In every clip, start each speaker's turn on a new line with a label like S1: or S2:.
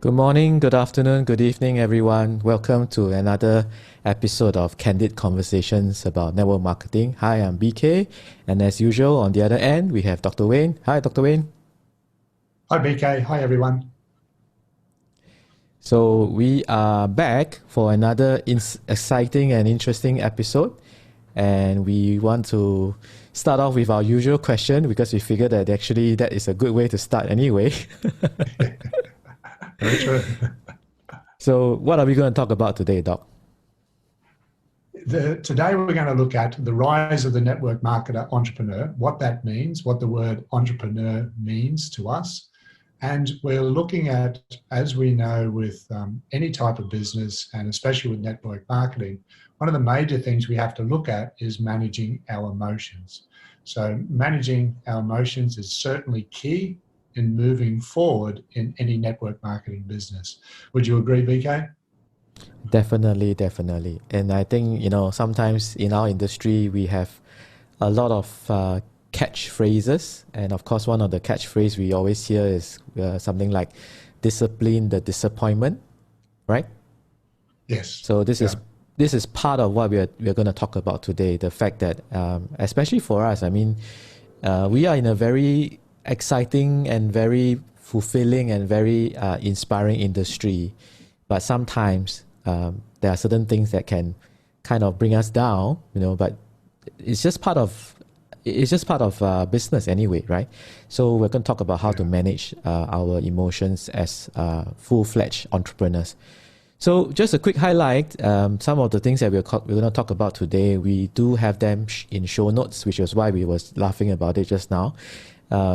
S1: Good morning, good afternoon, good evening, everyone. Welcome to another episode of Candid Conversations about network marketing. Hi, I'm BK, and as usual, on the other end, we have Dr. Wayne. Hi, Dr. Wayne.
S2: Hi, BK. Hi, everyone.
S1: So, we are back for another exciting and interesting episode, and we want to start off with our usual question because we figured that actually that is a good way to start anyway.
S2: Very true.
S1: So, what are we going to talk about today, Doc?
S2: Today, we're going to look at the rise of the network marketer entrepreneur, what that means, what the word entrepreneur means to us. And we're looking at, as we know, with any type of business, and especially with network marketing, one of the major things we have to look at is managing our emotions. So managing our emotions is certainly key in moving forward in any network marketing business. Would you agree, BK?
S1: Definitely, definitely. And I think, sometimes in our industry, we have a lot of catchphrases. And of course, one of the catchphrases we always hear is something like discipline the disappointment, right?
S2: Yes.
S1: So this is part of what we're going to talk about today. The fact that, especially for us, I mean, we are in a very exciting and very fulfilling and very inspiring industry. But sometimes there are certain things that can kind of bring us down, but it's just part of business anyway, right? So we're going to talk about how to manage our emotions as full-fledged entrepreneurs. So just a quick highlight, some of the things that we're going to talk about today, we do have them in show notes, which is why we was laughing about it just now.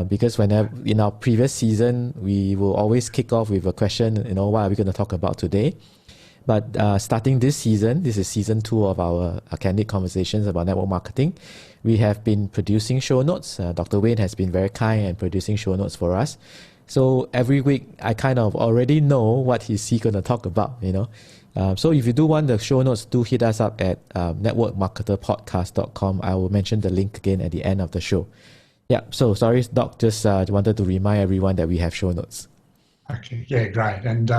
S1: Because whenever in our previous season, we will always kick off with a question, what are we going to talk about today? But starting this season, this is season 2 of our Candid Conversations about network marketing. We have been producing show notes. Dr. Wayne has been very kind and producing show notes for us. So every week, I kind of already know what he's going to talk about, So if you do want the show notes, do hit us up at networkmarketerpodcast.com. I will mention the link again at the end of the show. Yeah, so sorry, Doc, just wanted to remind everyone that we have show notes.
S2: Okay, yeah, great. And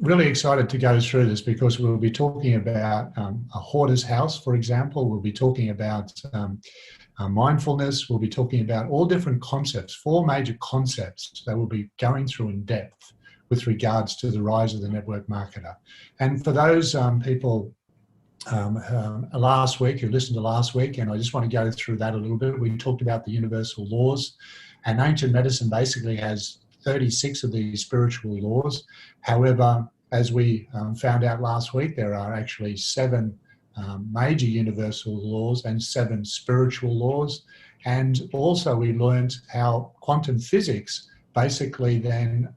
S2: really excited to go through this because we'll be talking about a hoarder's house, for example. We'll be talking about mindfulness. We'll be talking about all different concepts, 4 major concepts that we'll be going through in depth with regards to the rise of the network marketer. And for those people last week, who listened to last week, and I just want to go through that a little bit. We talked about the universal laws, and ancient medicine basically has 36 of these spiritual laws. However, as we found out last week, there are actually 7 major universal laws and 7 spiritual laws. And also we learned how quantum physics basically then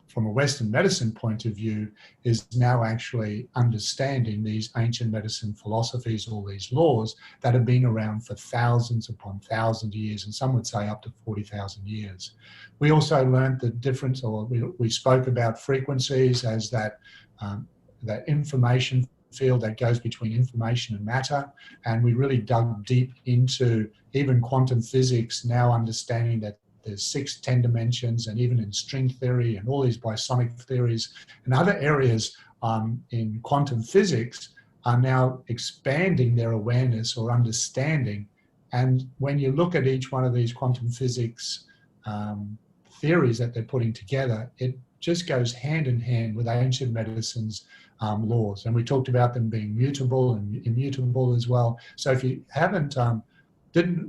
S2: from a Western medicine point of view, is now actually understanding these ancient medicine philosophies, all these laws that have been around for thousands upon thousands of years, and some would say up to 40,000 years. We also learned the difference, or we spoke about frequencies as that information field that goes between information and matter, and we really dug deep into even quantum physics, now understanding that there's 6, 10 dimensions, and even in string theory and all these bosonic theories and other areas in quantum physics are now expanding their awareness or understanding. And when you look at each one of these quantum physics theories that they're putting together, it just goes hand in hand with ancient medicine's laws. And we talked about them being mutable and immutable as well. So if you haven't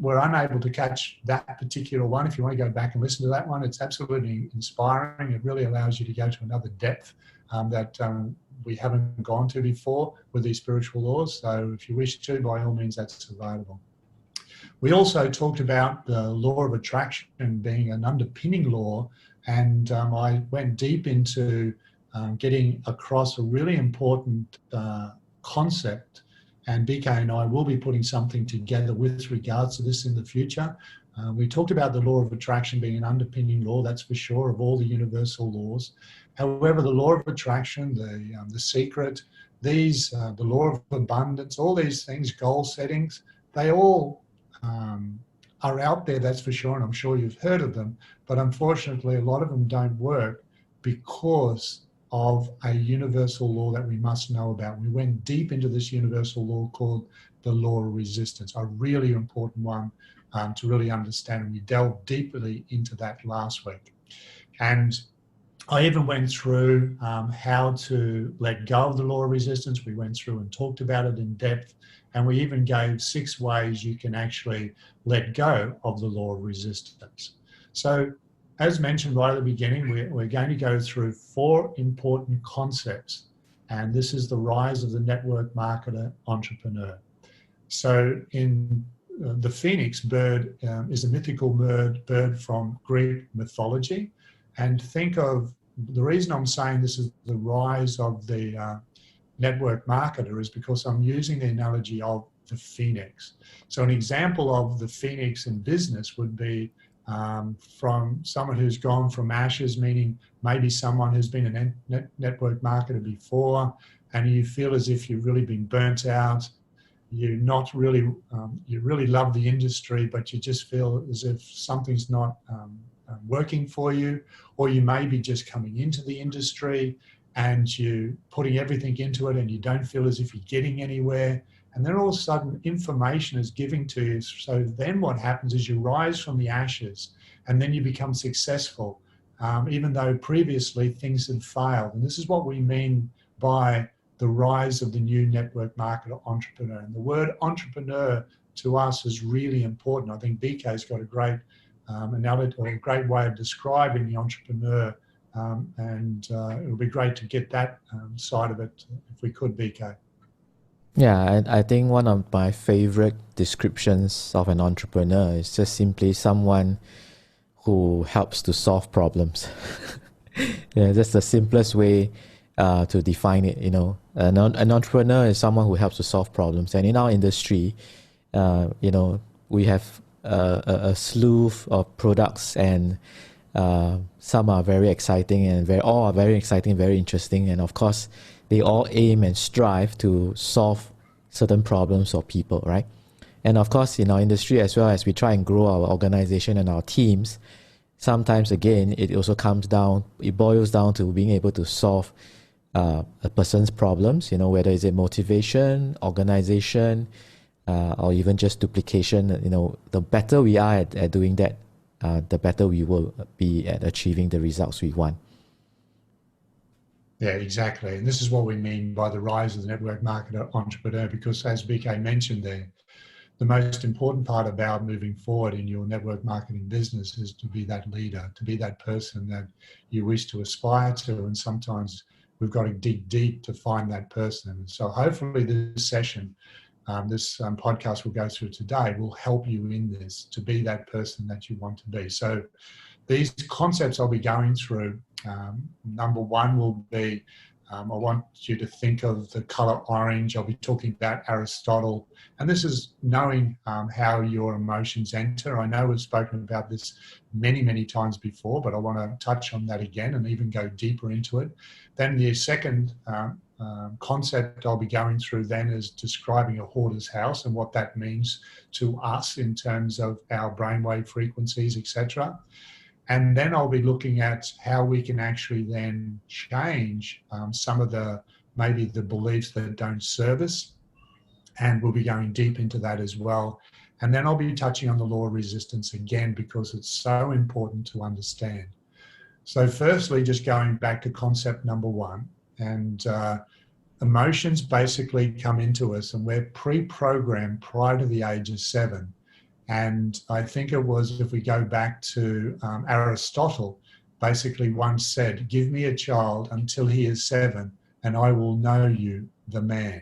S2: were unable to catch that particular one, if you want to go back and listen to that one, it's absolutely inspiring. It really allows you to go to another depth that we haven't gone to before with these spiritual laws. So if you wish to, by all means, that's available. We also talked about the law of attraction being an underpinning law, and I went deep into getting across a really important concept. And BK and I will be putting something together with regards to this in the future. We talked about the law of attraction being an underpinning law, that's for sure, of all the universal laws. However, the law of attraction, the secret, the law of abundance, all these things, goal settings, they all are out there, that's for sure, and I'm sure you've heard of them. But unfortunately, a lot of them don't work because of a universal law that we must know about. We went deep into this universal law called the law of resistance, a really important one to really understand. And we delved deeply into that last week. And I even went through how to let go of the law of resistance. We went through and talked about it in depth. And we even gave 6 ways you can actually let go of the law of resistance. So, as mentioned right at the beginning, we're going to go through 4 important concepts. And this is the rise of the network marketer entrepreneur. So in the phoenix bird is a mythical bird from Greek mythology. And think of, the reason I'm saying this is the rise of the network marketer is because I'm using the analogy of the phoenix. So an example of the phoenix in business would be from someone who's gone from ashes, meaning maybe someone who's been a network marketer before, and you feel as if you've really been burnt out. You're not really, you really love the industry, but you just feel as if something's not working for you, or you may be just coming into the industry and you're putting everything into it and you don't feel as if you're getting anywhere. And then all of a sudden information is given to you. So then what happens is you rise from the ashes and then you become successful, even though previously things had failed. And this is what we mean by the rise of the new network marketer entrepreneur. And the word entrepreneur to us is really important. I think BK's got a great analogy or a great way of describing the entrepreneur. And it would be great to get that side of it if we could, BK.
S1: Yeah, I think one of my favorite descriptions of an entrepreneur is just simply someone who helps to solve problems. Yeah, that's the simplest way to define it. You know, an entrepreneur is someone who helps to solve problems. And in our industry, you know, we have a slew of products, and some are very exciting, and all are very exciting, very interesting, and of course, they all aim and strive to solve certain problems for people, right? And of course, in our industry, as well as we try and grow our organization and our teams, sometimes again, it also boils down to being able to solve a person's problems, you know, whether it's motivation, organization, or even just duplication. You know, the better we are at doing that, the better we will be at achieving the results we want.
S2: Yeah, exactly. And this is what we mean by the rise of the network marketer entrepreneur, because as BK mentioned there, the most important part about moving forward in your network marketing business is to be that leader, to be that person that you wish to aspire to. And sometimes we've got to dig deep to find that person. So hopefully this session, this podcast we'll go through today will help you in this, to be that person that you want to be. So these concepts I'll be going through, number 1 will be, I want you to think of the color orange. I'll be talking about Aristotle. And this is knowing how your emotions enter. I know we've spoken about this many, many times before, but I want to touch on that again and even go deeper into it. Then the second concept I'll be going through then is describing a hoarder's house and what that means to us in terms of our brainwave frequencies, etc. And then I'll be looking at how we can actually then change some of maybe the beliefs that don't serve us. And we'll be going deep into that as well. And then I'll be touching on the law of resistance again, because it's so important to understand. So firstly, just going back to concept number 1, and emotions basically come into us, and we're pre-programmed prior to the age of 7. And I think it was, if we go back to Aristotle, basically once said, give me a child until he is 7 and I will know you, the man.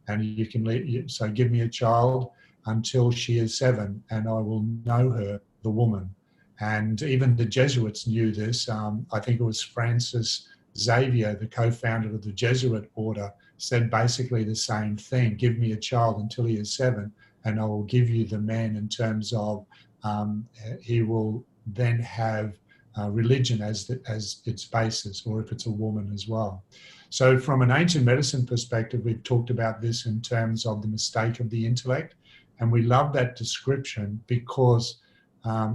S2: And you can, so give me a child until she is 7 and I will know her, the woman. And even the Jesuits knew this. I think it was Francis Xavier, the co-founder of the Jesuit order, said basically the same thing. Give me a child until he is 7 and I will give you the man, in terms of he will then have religion as its basis, or if it's a woman as well. So from an ancient medicine perspective, we've talked about this in terms of the mistake of the intellect. And we love that description, because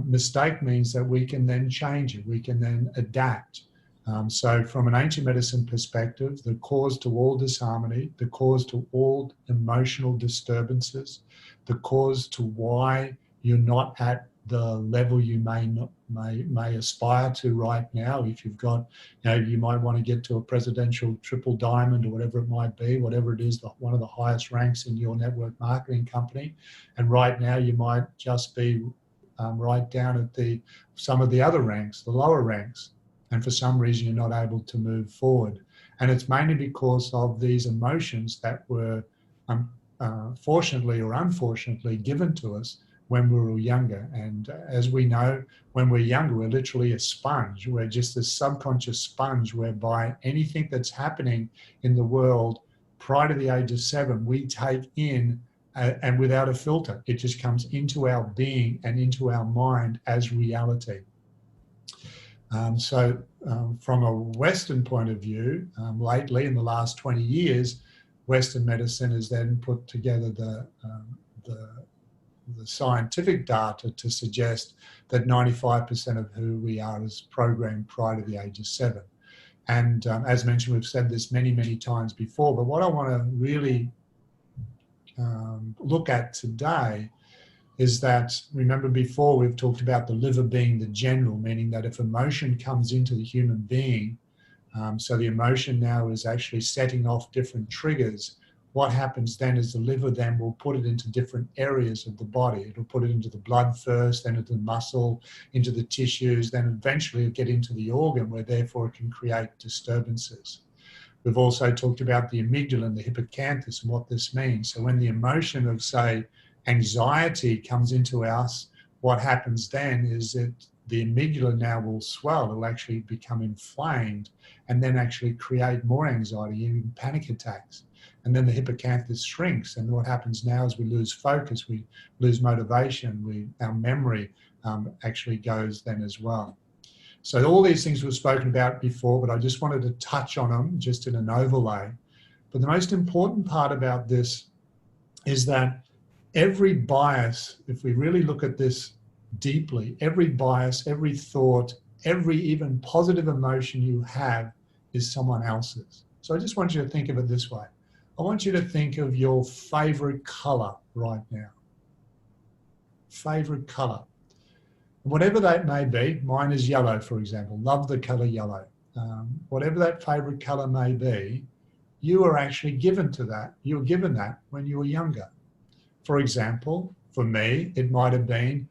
S2: mistake means that we can then change it. We can then adapt. So from an ancient medicine perspective, the cause to all disharmony, the cause to all emotional disturbances, the cause to why you're not at the level you may aspire to right now. If you've got, you might want to get to a presidential triple diamond or whatever it might be, whatever it is, one of the highest ranks in your network marketing company. And right now you might just be right down at some of the other ranks, the lower ranks. And for some reason, you're not able to move forward. And it's mainly because of these emotions that were fortunately or unfortunately given to us when we were younger. And as we know, when we're younger, we're literally a sponge. We're just a subconscious sponge whereby anything that's happening in the world prior to the age of 7, we take in and without a filter. It just comes into our being and into our mind as reality. From a Western point of view, lately in the last 20 years, Western medicine has then put together the scientific data to suggest that 95% of who we are is programmed prior to the age of 7. And as mentioned, we've said this many, many times before, but what I want to really look at today is that, remember before we've talked about the liver being the general, meaning that if emotion comes into the human being, so the emotion now is actually setting off different triggers, what happens then is the liver then will put it into different areas of the body. It'll put it into the blood first, then into the muscle, into the tissues, then eventually it'll get into the organ where therefore it can create disturbances. We've also talked about the amygdala and the hippocampus and what this means. So when the emotion of, say, anxiety comes into us, what happens then is that the amygdala now will swell, it'll actually become inflamed and then actually create more anxiety, even panic attacks. And then the hippocampus shrinks, and what happens now is we lose focus, we lose motivation, our memory actually goes then as well. So all these things we've spoken about before, but I just wanted to touch on them just in an overlay. But the most important part about this is that every bias, if we really look at this deeply, every bias, every thought, every even positive emotion you have is someone else's. So I just want you to think of it this way. I want you to think of your favorite color right now. Favorite color. Whatever that may be, mine is yellow, for example. Love the color yellow. Whatever that favorite color may be, you were actually given to that. You were given that when you were younger. For example, for me, it might have been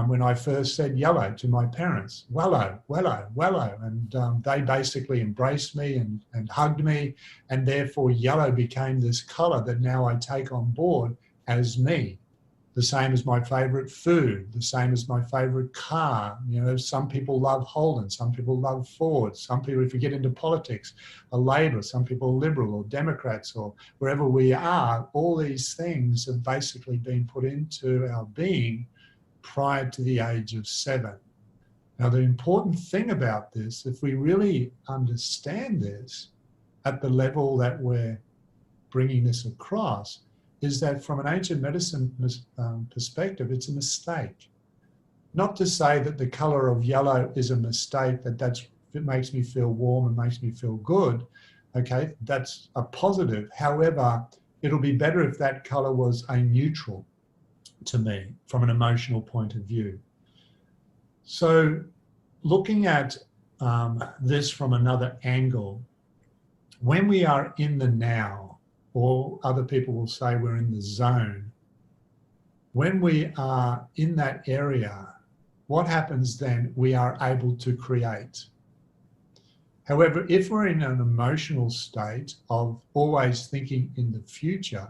S2: when I first said yellow to my parents, wello, wello, wello. And they basically embraced me and hugged me. And therefore, yellow became this color that now I take on board as me. The same as my favorite food, the same as my favorite car. Some people love Holden, some people love Ford, some people, if you get into politics, are Labor, some people are Liberal or Democrats or wherever we are, all these things have basically been put into our being prior to the age of 7. Now, the important thing about this, if we really understand this at the level that we're bringing this across, is that from an ancient medicine perspective, it's a mistake. Not to say that the color of yellow is a mistake, it makes me feel warm and makes me feel good. Okay, that's a positive. However, it'll be better if that color was a neutral to me from an emotional point of view. So looking at this from another angle, when we are in the now, or other people will say we're in the zone. When we are in that area, what happens then? We are able to create. However, if we're in an emotional state of always thinking in the future,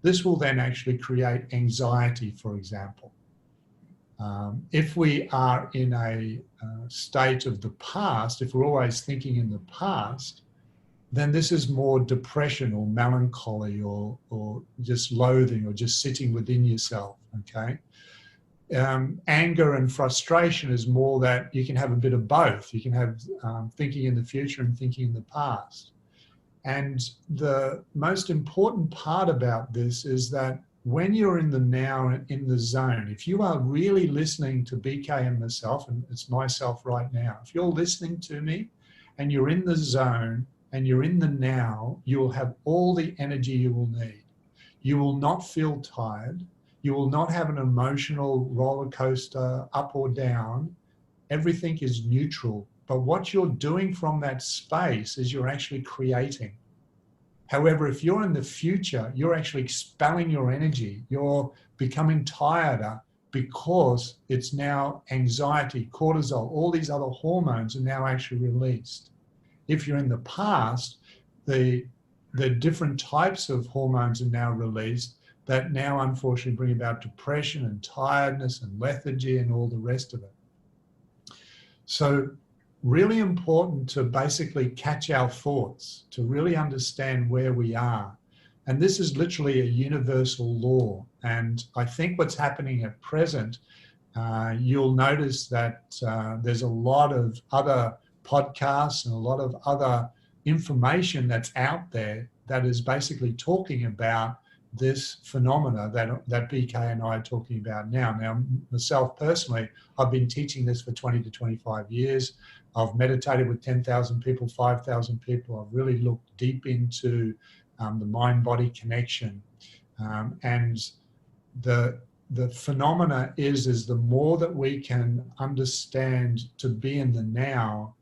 S2: this will then actually create anxiety, for example. If we are in a state of the past, if we're always thinking in the past, then this is more depression or melancholy or just loathing or just sitting within yourself, okay? Anger and frustration is more that you can have a bit of both. You can have thinking in the future and thinking in the past. And the most important part about this is that when you're in the now and in the zone, if you are really listening to BK and myself, and it's myself right now, if you're listening to me and you're in the zone and you're in the now, you will have all the energy you will need. You will not feel tired. You will not have an emotional roller coaster up or down. Everything is neutral. But what you're doing from that space is you're actually creating. However, if you're in the future, you're actually expelling your energy. You're becoming tireder because it's now anxiety, cortisol, all these other hormones are now actually released. If you're in the past, the different types of hormones are now released that now unfortunately bring about depression and tiredness and lethargy and all the rest of it. So really important to basically catch our thoughts, to really understand where we are. And this is literally a universal law. And I think what's happening at present, you'll notice that there's a lot of other podcasts and a lot of other information that's out there that is basically talking about this phenomena that BK and I are talking about now. Now, myself personally, I've been teaching this for 20 to 25 years. I've meditated with 10,000 people, 5,000 people. I've really looked deep into the mind-body connection. And the phenomena is the more that we can understand to be in the now,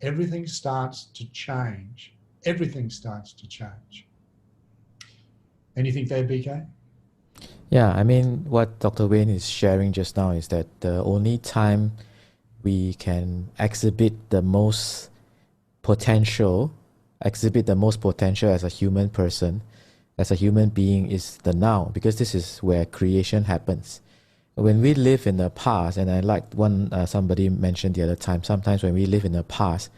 S2: everything starts to change. Everything starts to change. Anything there, BK?
S1: Yeah, I mean, what Dr. Wayne is sharing just now is that the only time we can exhibit the most potential as a human person, as a human being, is the now, because this is where creation happens. When we live in the past, and I like somebody mentioned the other time, sometimes when we live in the past,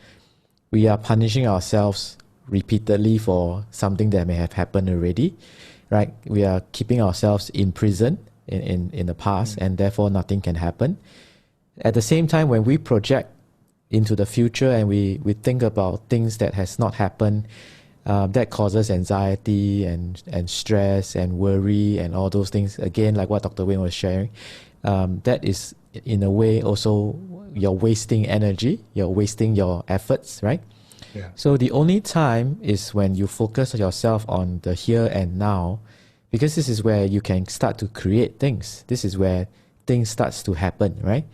S1: we are punishing ourselves repeatedly for something that may have happened already, right? We are keeping ourselves in prison in the past, and therefore nothing can happen. At the same time, when we project into the future and we think about things that has not happened, that causes anxiety and stress and worry and all those things. Again, like what Dr. Wayne was sharing, that is in a way also you're wasting energy, you're wasting your efforts, right?
S2: Yeah.
S1: So the only time is when you focus yourself on the here and now, because this is where you can start to create things. This is where things starts to happen, right?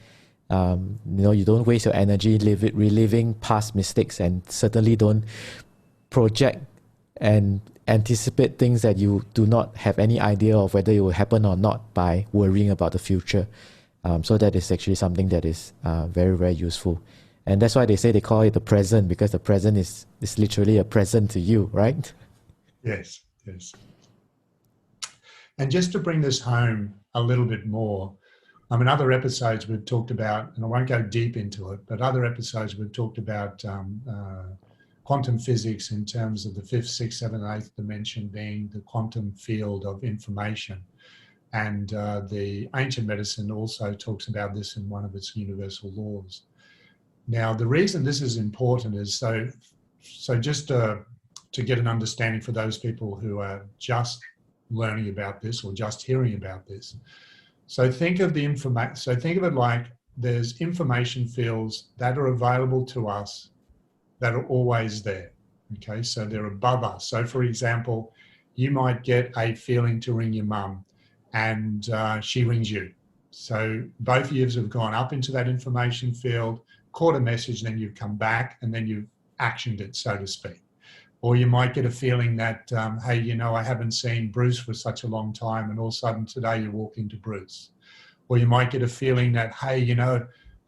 S1: You don't waste your energy reliving past mistakes, and certainly don't project and anticipate things that you do not have any idea of whether it will happen or not by worrying about the future. So that is actually something that is very, very useful. And that's why they call it the present, because the present is literally a present to you, right?
S2: Yes, yes. And just to bring this home a little bit more, I mean, other episodes we've talked about, and I won't go deep into it, but other episodes we've talked about quantum physics in terms of the fifth, sixth, seventh, eighth dimension being the quantum field of information. And the ancient medicine also talks about this in one of its universal laws. Now, the reason this is important is so just to get an understanding for those people who are just learning about this or just hearing about this. So think of it like there's information fields that are available to us that are always there. Okay, so they're above us. So for example, you might get a feeling to ring your mum, and she rings you. So both of you have gone up into that information field, caught a message, then you've come back, and then you've actioned it, so to speak. Or you might get a feeling that, hey, I haven't seen Bruce for such a long time, and all of a sudden today you walk into Bruce. Or you might get a feeling that, hey,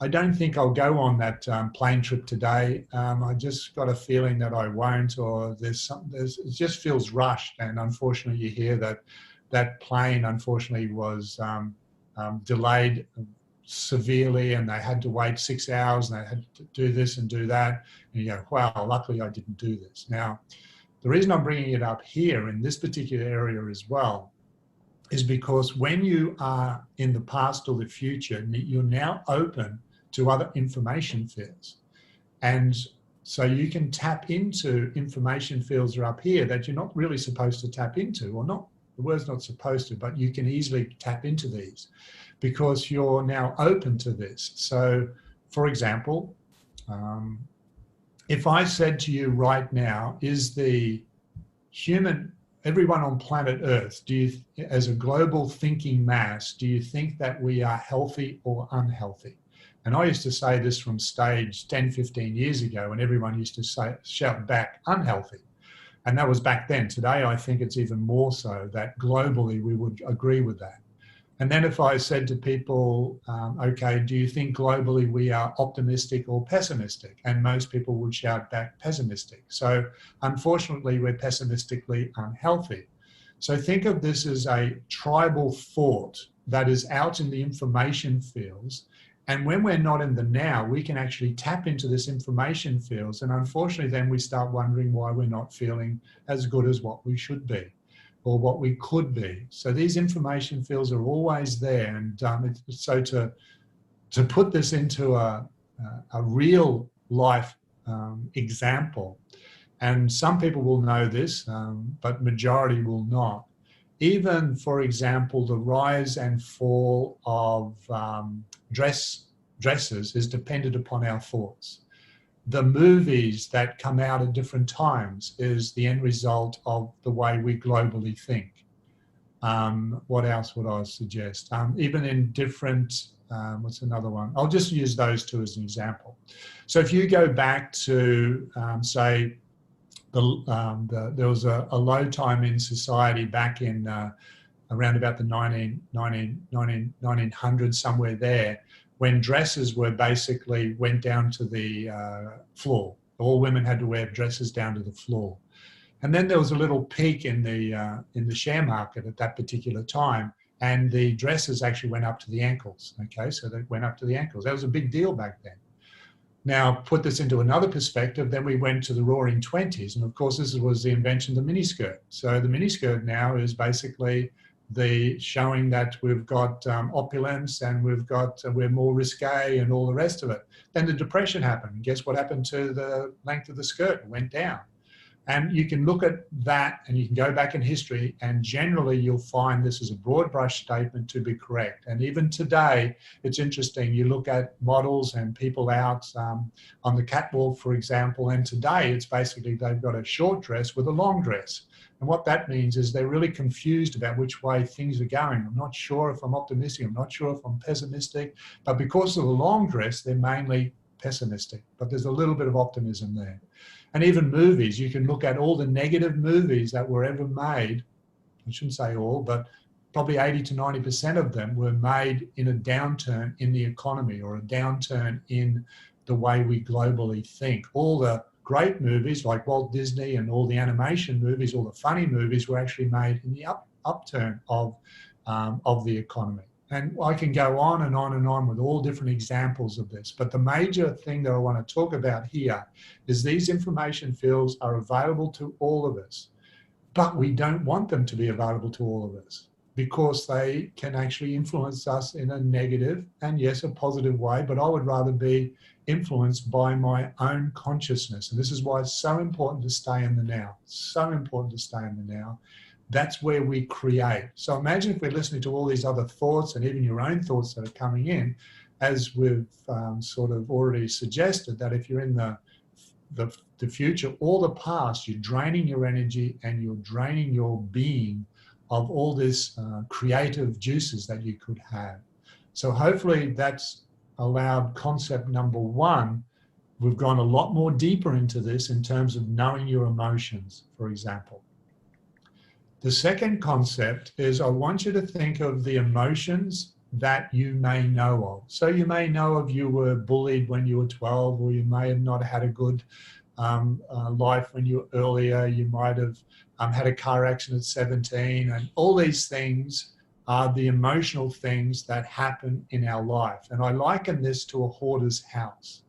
S2: I don't think I'll go on that plane trip today. I just got a feeling that I won't, or it just feels rushed. And unfortunately, you hear that plane unfortunately was delayed severely, and they had to wait 6 hours, and they had to do this and do that. And you go, wow, luckily I didn't do this. Now, the reason I'm bringing it up here in this particular area as well is because when you are in the past or the future, you're now open to other information fields. And so you can tap into information fields that are up here that you're not really supposed to tap into, or not, the word's not supposed to, but you can easily tap into these because you're now open to this. So, for example, if I said to you right now, is the human, everyone on planet Earth, do you, as a global thinking mass, do you think that we are healthy or unhealthy? And I used to say this from stage 10, 15 years ago, and everyone used to say, shout back, unhealthy. And that was back then. Today, I think it's even more so that globally we would agree with that. And then if I said to people, okay, do you think globally we are optimistic or pessimistic? And most people would shout back pessimistic. So unfortunately, we're pessimistically unhealthy. So think of this as a tribal thought that is out in the information fields. And when we're not in the now, we can actually tap into this information fields. And unfortunately, then we start wondering why we're not feeling as good as what we should be or what we could be. So these information fields are always there. And so to put this into a real life example, and some people will know this, but majority will not. Even, for example, the rise and fall of dresses is dependent upon our thoughts. The movies that come out at different times is the end result of the way we globally think. What else would I suggest? Even in different, what's another one? I'll just use those two as an example. So if you go back to, say, there was a low time in society back in around about the 1900s, somewhere there, when dresses were basically went down to the floor. All women had to wear dresses down to the floor. And then there was a little peak in the share market at that particular time, and the dresses actually went up to the ankles. Okay, so they went up to the ankles. That was a big deal back then. Now, put this into another perspective, then we went to the roaring 20s. And of course, this was the invention of the miniskirt. So the miniskirt now is basically showing that we've got opulence and we're more risque and all the rest of it. Then the Depression happened. Guess what happened to the length of the skirt? It went down. And you can look at that and you can go back in history, and generally you'll find this is a broad brush statement to be correct. And even today, it's interesting. You look at models and people out on the catwalk, for example, and today it's basically they've got a short dress with a long dress. And what that means is they're really confused about which way things are going. I'm not sure if I'm optimistic, I'm not sure if I'm pessimistic, but because of the long dress, they're mainly pessimistic, but there's a little bit of optimism there. And even movies, you can look at all the negative movies that were ever made. I shouldn't say all, but probably 80 to 90% of them were made in a downturn in the economy or a downturn in the way we globally think. All the great movies like Walt Disney and all the animation movies, all the funny movies were actually made in the upturn of the economy. And I can go on and on and on with all different examples of this. But the major thing that I want to talk about here is these information fields are available to all of us, but we don't want them to be available to all of us because they can actually influence us in a negative and yes, a positive way, but I would rather be influenced by my own consciousness. And this is why it's so important to stay in the now, so important to stay in the now. That's where we create. So imagine if we're listening to all these other thoughts and even your own thoughts that are coming in, as we've sort of already suggested, that if you're in the future or the past, you're draining your energy and you're draining your being of all this creative juices that you could have. So hopefully that's allowed concept number one. We've gone a lot more deeper into this in terms of knowing your emotions, for example. The second concept is I want you to think of the emotions that you may know of. So you may know of you were bullied when you were 12, or you may have not had a good life when you were earlier. You might have had a car accident at 17, and all these things are the emotional things that happen in our life. And I liken this to a hoarder's house.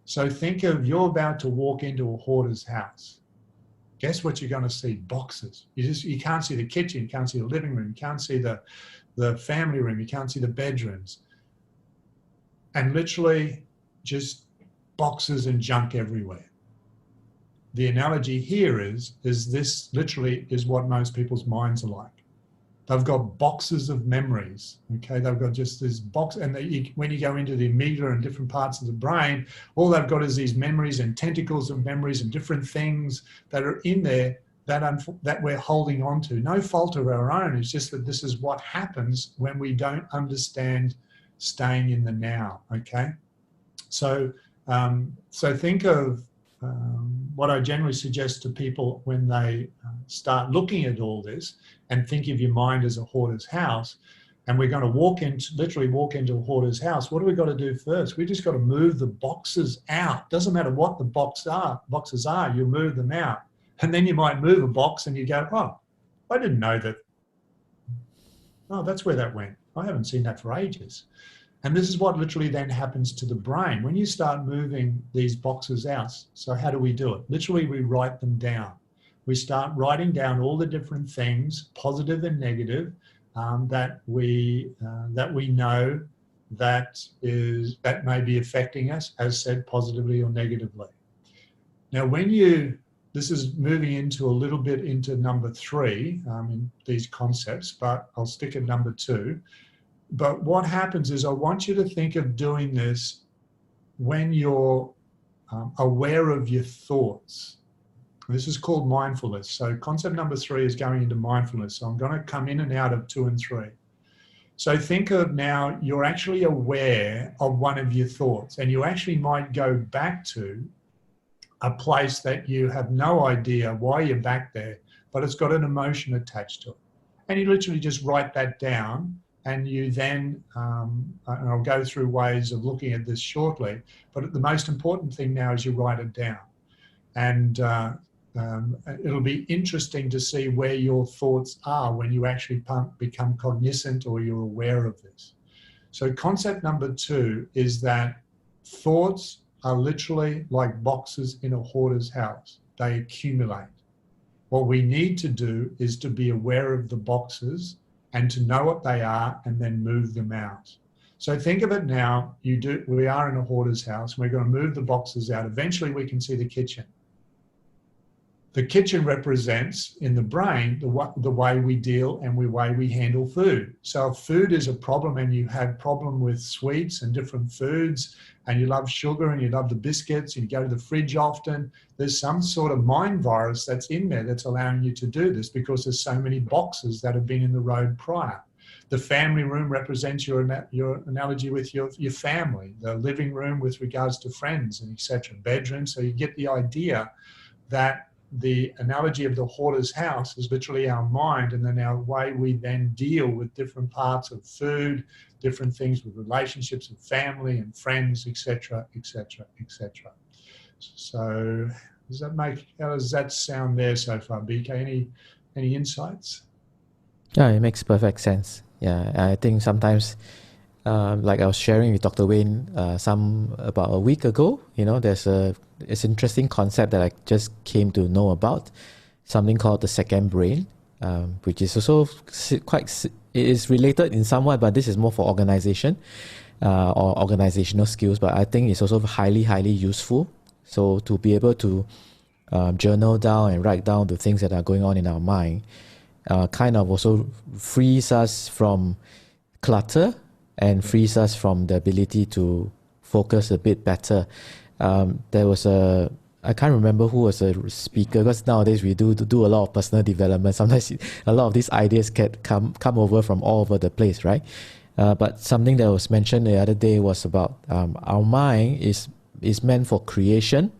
S2: So think of you're about to walk into a hoarder's house. Guess what you're going to see? Boxes. You can't see the kitchen, you can't see the living room, you can't see the family room, you can't see the bedrooms. And literally just boxes and junk everywhere. The analogy here is this literally is what most people's minds are like. They've got boxes of memories. Okay, they've got just this box, and when you go into the amygdala and different parts of the brain, all they've got is these memories and tentacles of memories and different things that are in there that we're holding on to. No fault of our own. It's just that this is what happens when we don't understand staying in the now. Okay, so think of what I generally suggest to people when they start looking at all this, and think of your mind as a hoarder's house. And we're going to literally walk into a hoarder's house. What do we got to do first? We just got to move the boxes out. Doesn't matter what the boxes are, you move them out. And then you might move a box and you go, oh, I didn't know that. Oh, that's where that went. I haven't seen that for ages. And this is what literally then happens to the brain. When you start moving these boxes out, so how do we do it? Literally, we write them down. We start writing down all the different things, positive and negative, that we know that may be affecting us, as said, positively or negatively. Now, this is moving into a little bit into number 3 in these concepts, but I'll stick at number 2. But what happens is I want you to think of doing this when you're aware of your thoughts. This is called mindfulness. So concept number 3 is going into mindfulness. So I'm going to come in and out of 2 and 3. So think of now you're actually aware of one of your thoughts, and you actually might go back to a place that you have no idea why you're back there, but it's got an emotion attached to it. And you literally just write that down, and you then, and I'll go through ways of looking at this shortly, but the most important thing now is you write it down. And it'll be interesting to see where your thoughts are when you actually become cognizant or you're aware of this. So concept number 2 is that thoughts are literally like boxes in a hoarder's house. They accumulate. What we need to do is to be aware of the boxes and to know what they are and then move them out. So think of it now, we are in a hoarder's house, and we're going to move the boxes out. Eventually we can see the kitchen. The kitchen represents, in the brain, the way we deal and the way we handle food. So if food is a problem and you have problem with sweets and different foods, and you love sugar and you love the biscuits and you go to the fridge often, there's some sort of mind virus that's in there that's allowing you to do this, because there's so many boxes that have been in the road prior. The family room represents your analogy with your family. The living room with regards to friends and etc. Bedroom. So you get the idea that the analogy of the hoarder's house is literally our mind, and then our way we then deal with different parts of food, different things with relationships and family and friends, etc., etc., etc. So how does that sound there so far, BK? Any insights?
S1: Yeah, it makes perfect sense. Yeah, I think sometimes, like I was sharing with Dr. Wayne about a week ago, there's it's interesting concept that I just came to know about, something called the second brain, which is also it is related in somewhat, but this is more for organization or organizational skills, but I think it's also highly, highly useful. So to be able to journal down and write down the things that are going on in our mind, kind of also frees us from clutter and frees us from the ability to focus a bit better. There was I can't remember who was a speaker, because nowadays we do a lot of personal development. Sometimes a lot of these ideas can come over from all over the place, right? But something that was mentioned the other day was about our mind is meant for creation.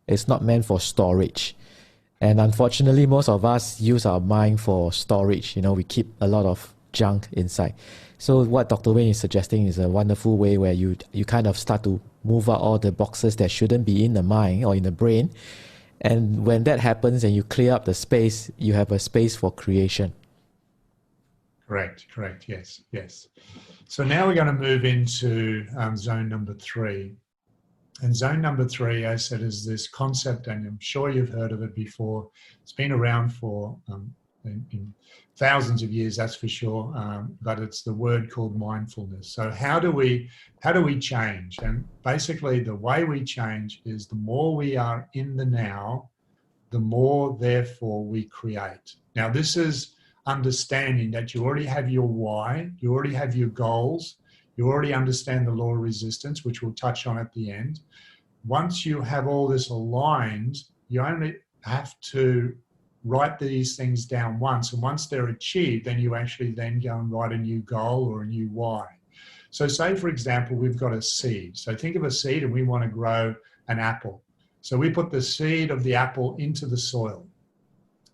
S1: It's not meant for storage. And unfortunately, most of us use our mind for storage. We keep a lot of junk inside. So what Dr. Wayne is suggesting is a wonderful way where you kind of start to move out all the boxes that shouldn't be in the mind or in the brain. And when that happens and you clear up the space, you have a space for creation.
S2: Correct. Yes. So now we're going to move into zone number 3. And zone number 3, as I said, is this concept, and I'm sure you've heard of it before. It's been around for in thousands of years, that's for sure. But it's the word called mindfulness. So how do we change? And basically, the way we change is the more we are in the now, the more, therefore, we create. Now, this is understanding that you already have your why, you already have your goals, you already understand the law of resistance, which we'll touch on at the end. Once you have all this aligned, you only have to write these things down once. And once they're achieved, then you actually then go and write a new goal or a new why. So say, for example, we've got a seed. So think of a seed and we want to grow an apple. So we put the seed of the apple into the soil.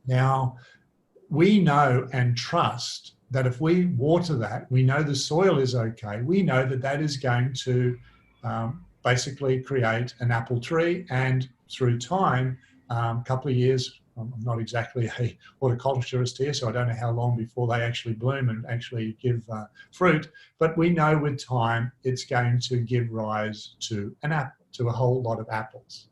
S2: Now, we know and trust that if we water that, we know the soil is okay. We know that that is going to basically create an apple tree, and through time, a couple of years, I'm not exactly a horticulturist here, so I don't know how long before they actually bloom and actually give fruit, but we know with time it's going to give rise to an apple, to a whole lot of apples.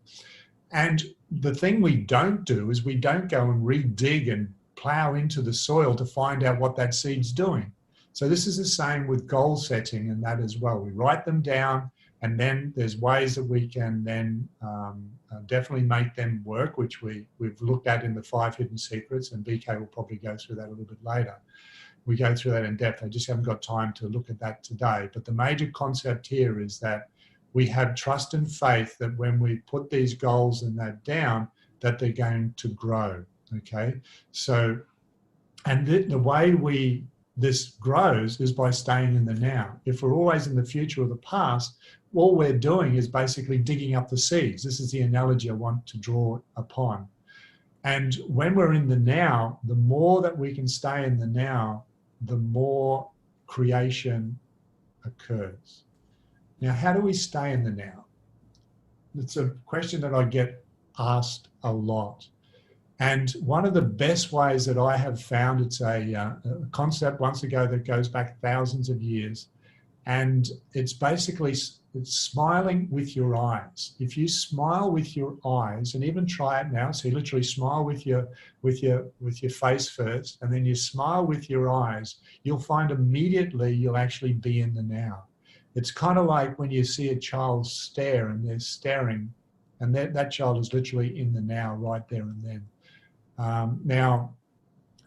S2: And the thing we don't do is we don't go and re-dig and plow into the soil to find out what that seed's doing. So this is the same with goal setting and that as well. We write them down, and then there's ways that we can then definitely make them work, which we've looked at in the 5 hidden secrets, and BK will probably go through that a little bit later. We go through that in depth. I just haven't got time to look at that today. But the major concept here is that we have trust and faith that when we put these goals and that down, that they're going to grow, okay? So, and the way this grows is by staying in the now. If we're always in the future or the past, all we're doing is basically digging up the seeds. This is the analogy I want to draw upon. And when we're in the now, the more that we can stay in the now, the more creation occurs. Now, how do we stay in the now? It's a question that I get asked a lot. And one of the best ways that I have found, it's a concept once ago that goes back thousands of years. And it's basically, it's smiling with your eyes. If you smile with your eyes, and even try it now, so you literally smile with your face first, and then you smile with your eyes, you'll find immediately you'll actually be in the now. It's kind of like when you see a child stare and they're staring, and that child is literally in the now, right there and then. Now,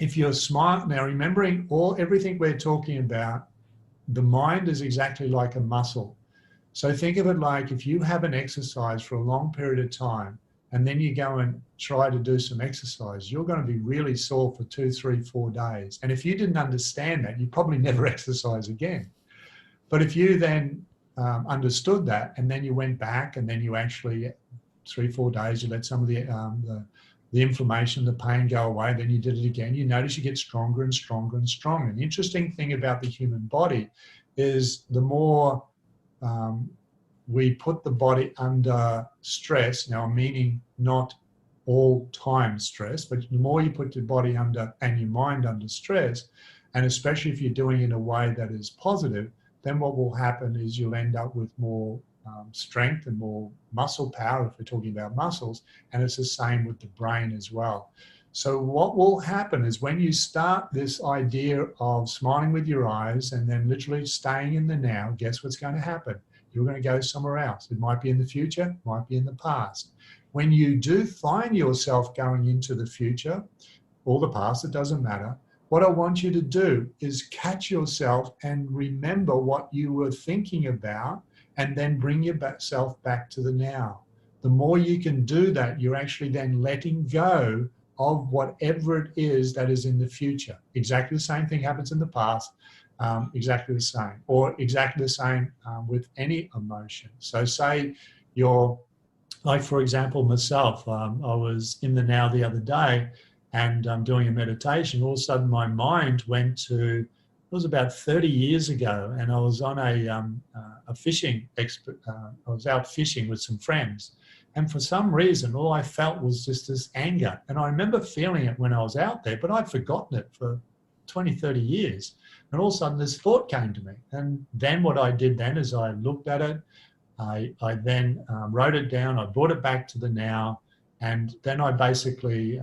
S2: if you're smart, now remembering everything we're talking about, the mind is exactly like a muscle. So think of it like if you have an exercise for a long period of time, and then you go and try to do some exercise, you're going to be really sore for 2, 3, 4 days. And if you didn't understand that, you probably never exercise again. But if you then understood that, and then you went back, and then you actually 3, 4 days, you let some of the inflammation, the pain go away, then you did it again, you notice you get stronger and stronger and stronger. And the interesting thing about the human body is the more we put the body under stress, now meaning not all time stress, but the more you put your body under and your mind under stress, and especially if you're doing it in a way that is positive, then what will happen is you'll end up with more strength and more muscle power, if we're talking about muscles, and it's the same with the brain as well. So what will happen is when you start this idea of smiling with your eyes and then literally staying in the now, guess what's going to happen? You're going to go somewhere else. It might be in the future, it might be in the past. When you do find yourself going into the future or the past, it doesn't matter. What I want you to do is catch yourself and remember what you were thinking about, and then bring yourself back to the now. The more you can do that, you're actually then letting go of whatever it is that is in the future. Exactly the same thing happens in the past, exactly the same, or exactly the same with any emotion. So say you're, like for example, myself, I was in the now the other day, and I'm doing a meditation. All of a sudden my mind went to, it was about 30 years ago, and I was on a fishing expert. I was out fishing with some friends, and for some reason, all I felt was just this anger. And I remember feeling it when I was out there, but I'd forgotten it for 20, 30 years. And all of a sudden, this thought came to me. And then what I did then is I looked at it. I then wrote it down. I brought it back to the now, and then I basically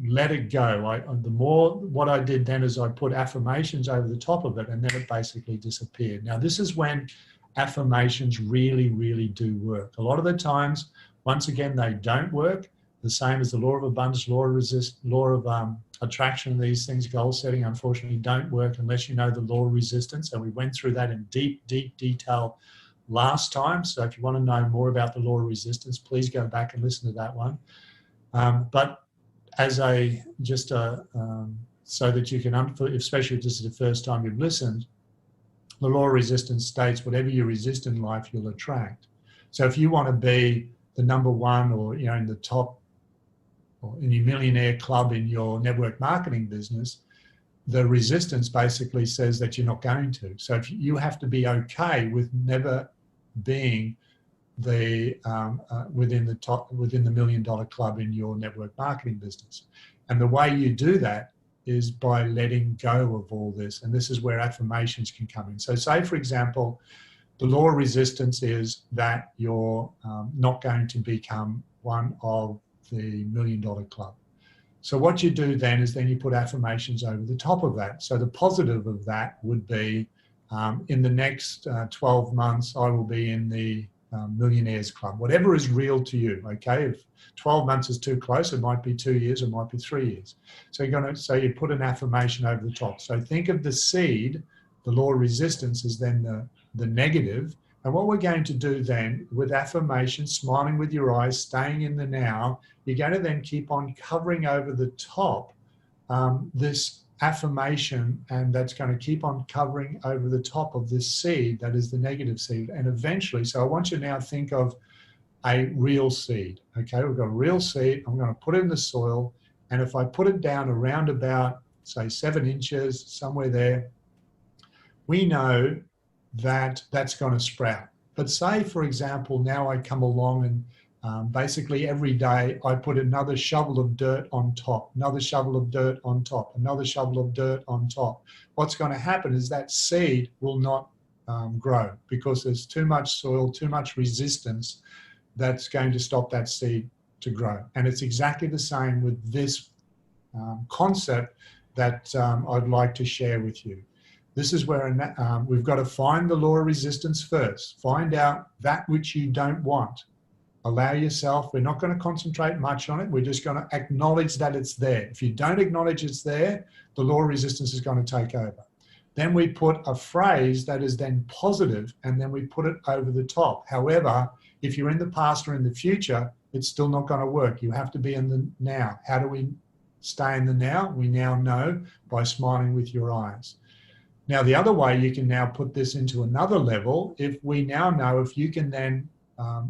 S2: let it go. The more, what I did then is I put affirmations over the top of it, and then it basically disappeared. Now, this is when affirmations really, really do work. A lot of the times, once again, they don't work. the same as the law of abundance, law of attraction. These things, goal setting, unfortunately, don't work unless you know the law of resistance. And we went through that in deep detail last time. So if you want to know more about the law of resistance, please go back and listen to that one. But as so that you can, especially if this is the first time you've listened, the law of resistance states whatever you resist in life, you'll attract. So if you want to be the number one, or in the top, or in your millionaire club in your network marketing business, the resistance basically says that you're not going to. So if you have to be okay with never being the within the $1 million club in your network marketing business. And the way you do that is by letting go of all this. And this is where affirmations can come in. So say, for example, the law of resistance is that you're not going to become one of the $1 million club. So what you do then is you put affirmations over the top of that. So the positive of that would be, in the next 12 months, I will be in the Millionaires Club, whatever is real to you. Okay, if 12 months is too close, it might be 2 years, it might be 3 years. So you put an affirmation over the top. So think of the seed. The law of resistance is then the negative. And what we're going to do then with affirmation, smiling with your eyes, staying in the now, you're going to then keep on covering over the top this affirmation, and that's going to keep on covering over the top of this seed that is the negative seed. And eventually, so I want you to now think of a real seed. Okay, we've got a real seed. I'm going to put it in the soil, and if I put it down around about, say, 7 inches, somewhere there, we know that that's going to sprout. But say, for example, now I come along and basically every day I put another shovel of dirt on top, another shovel of dirt on top, another shovel of dirt on top. What's going to happen is that seed will not grow, because there's too much soil, too much resistance that's going to stop that seed to grow. And it's exactly the same with this concept that I'd like to share with you. This is where we've got to find the law of resistance first. Find out that which you don't want. Allow yourself, we're not going to concentrate much on it. We're just going to acknowledge that it's there. If you don't acknowledge it's there, the law of resistance is going to take over. Then we put a phrase that is then positive, and then we put it over the top. However, if you're in the past or in the future, it's still not going to work. You have to be in the now. How do we stay in the now? We now know by smiling with your eyes. Now, the other way you can now put this into another level, if we now know if you can then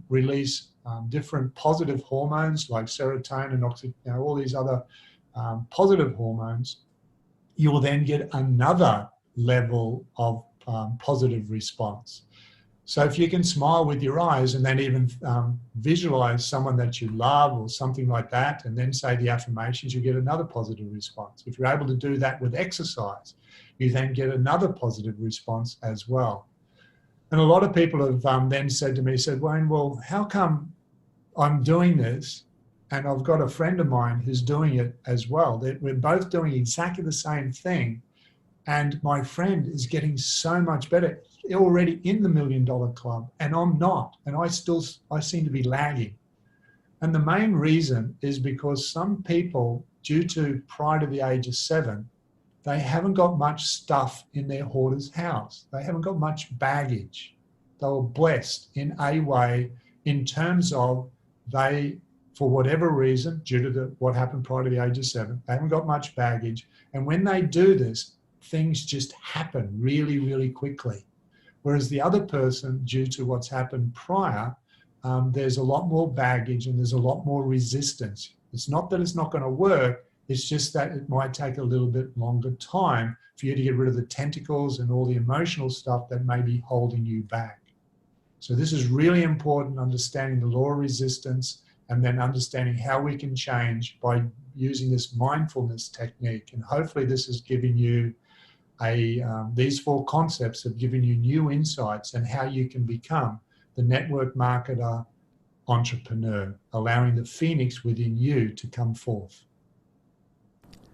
S2: release different positive hormones like serotonin, all these other positive hormones, you will then get another level of positive response. So if you can smile with your eyes and then even visualize someone that you love or something like that, and then say the affirmations, you get another positive response. If you're able to do that with exercise, you then get another positive response as well. And a lot of people have then said to me, Wayne, well, how come I'm doing this and I've got a friend of mine who's doing it as well? We're both doing exactly the same thing, and my friend is getting so much better, already in the $1 million club, and I'm not, and I seem to be lagging. And the main reason is because some people, due to prior to the age of 7, they haven't got much stuff in their hoarder's house. They haven't got much baggage. They were blessed in a way in terms of they, for whatever reason, due to what happened prior to the age of 7, they haven't got much baggage. And when they do this, things just happen really, really quickly. Whereas the other person, due to what's happened prior, there's a lot more baggage and there's a lot more resistance. It's not that it's not going to work. It's just that it might take a little bit longer time for you to get rid of the tentacles and all the emotional stuff that may be holding you back. So this is really important, understanding the law of resistance and then understanding how we can change by using this mindfulness technique. And hopefully this has given you these 4 concepts have given you new insights and how you can become the network marketer entrepreneur, allowing the phoenix within you to come forth.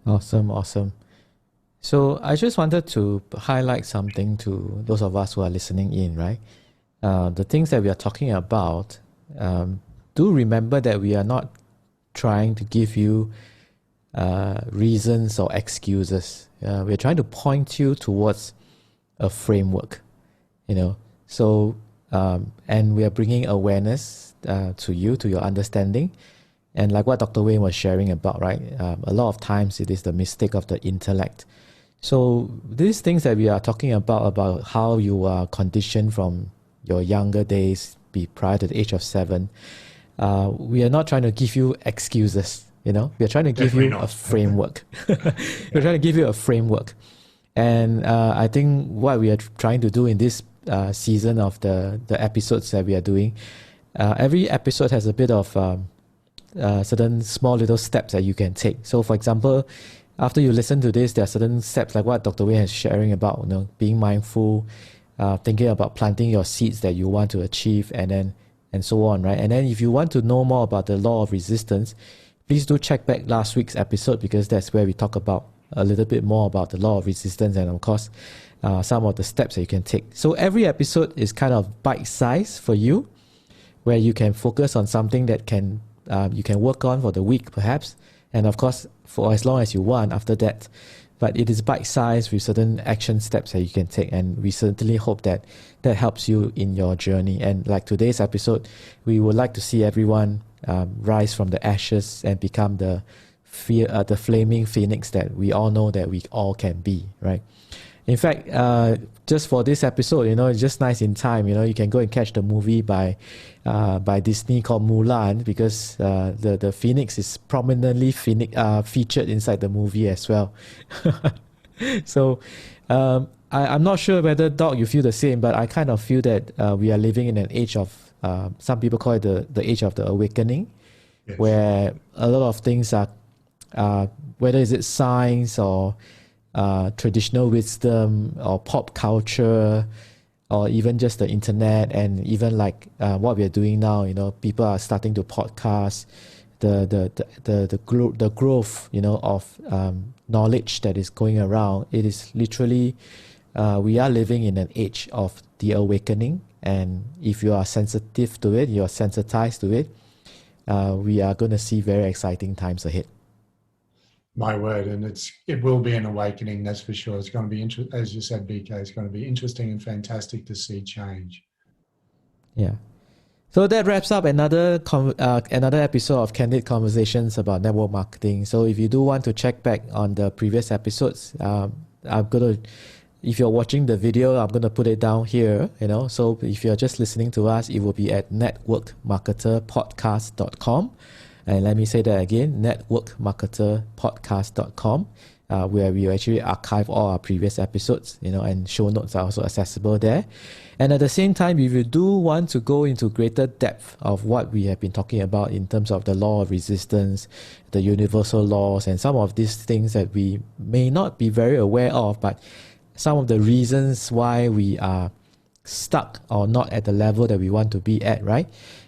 S1: Awesome. So I just wanted to highlight something to those of us who are listening in, right? The things that we are talking about, do remember that we are not trying to give you reasons or excuses. We're trying to point you towards a framework, So, and we are bringing awareness to you, to your understanding. And like what Dr. Wayne was sharing about, right? A lot of times it is the mistake of the intellect. So these things that we are talking about how you are conditioned from your younger days, be prior to the age of 7, we are not trying to give you excuses, We are trying to give you a framework. We're trying to give you a framework. And I think what we are trying to do in this season of the episodes that we are doing, every episode has a bit of certain small little steps that you can take. So for example, after you listen to this, there are certain steps like what Dr. Wayne is sharing about, being mindful, thinking about planting your seeds that you want to achieve, and so on, right? And then if you want to know more about the law of resistance, please do check back last week's episode, because that's where we talk about a little bit more about the law of resistance and of course some of the steps that you can take. So every episode is kind of bite-sized for you, where you can focus on something that you can work on for the week perhaps, and of course for as long as you want after that. But it is bite-sized with certain action steps that you can take, and we certainly hope that helps you in your journey. And like today's episode, we would like to see everyone rise from the ashes and become the flaming phoenix that we all know that we all can be, right? In fact, just for this episode, it's just nice in time. You can go and catch the movie by Disney called Mulan, because the phoenix is prominently featured inside the movie as well. So I'm not sure whether, Doc, you feel the same, but I kind of feel that we are living in an age of, some people call it the age of the awakening, yes, where a lot of things are, whether is it science or traditional wisdom or pop culture or even just the internet, and even like what we are doing now, people are starting to podcast, the growth, of knowledge that is going around. It is literally, we are living in an age of the awakening, and if you are sensitive to it, you are sensitized to it, we are going to see very exciting times ahead.
S2: My word, and it will be an awakening, that's for sure. It's going to be as you said, BK, it's going to be interesting and fantastic to see change.
S1: Yeah. So that wraps up another episode of Candid Conversations about network marketing. So if you do want to check back on the previous episodes, if you're watching the video, I'm going to put it down here, So if you're just listening to us, it will be at networkmarketerpodcast.com. And let me say that again, networkmarketerpodcast.com, where we actually archive all our previous episodes, and show notes are also accessible there. And at the same time, if you do want to go into greater depth of what we have been talking about in terms of the law of resistance, the universal laws, and some of these things that we may not be very aware of, but some of the reasons why we are stuck or not at the level that we want to be at, right?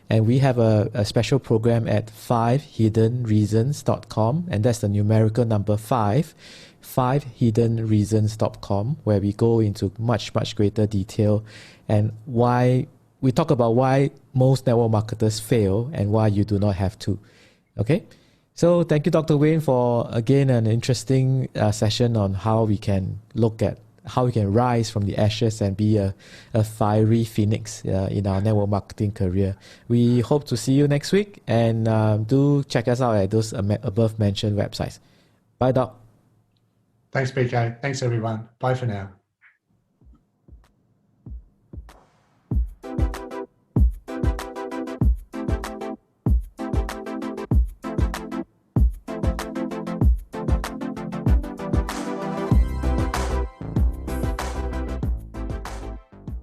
S1: And we have a special program at 5hiddenreasons.com, and that's the numerical number 5hiddenreasons.com, where we go into much greater detail and why we talk about why most network marketers fail and why you do not have to. Okay, so thank you, Dr. Wayne, for again an interesting session on how we can look at how we can rise from the ashes and be a fiery phoenix in our network marketing career. We hope to see you next week, and do check us out at those above mentioned websites. Bye, Doc.
S2: Thanks, BK. Thanks, everyone. Bye for now.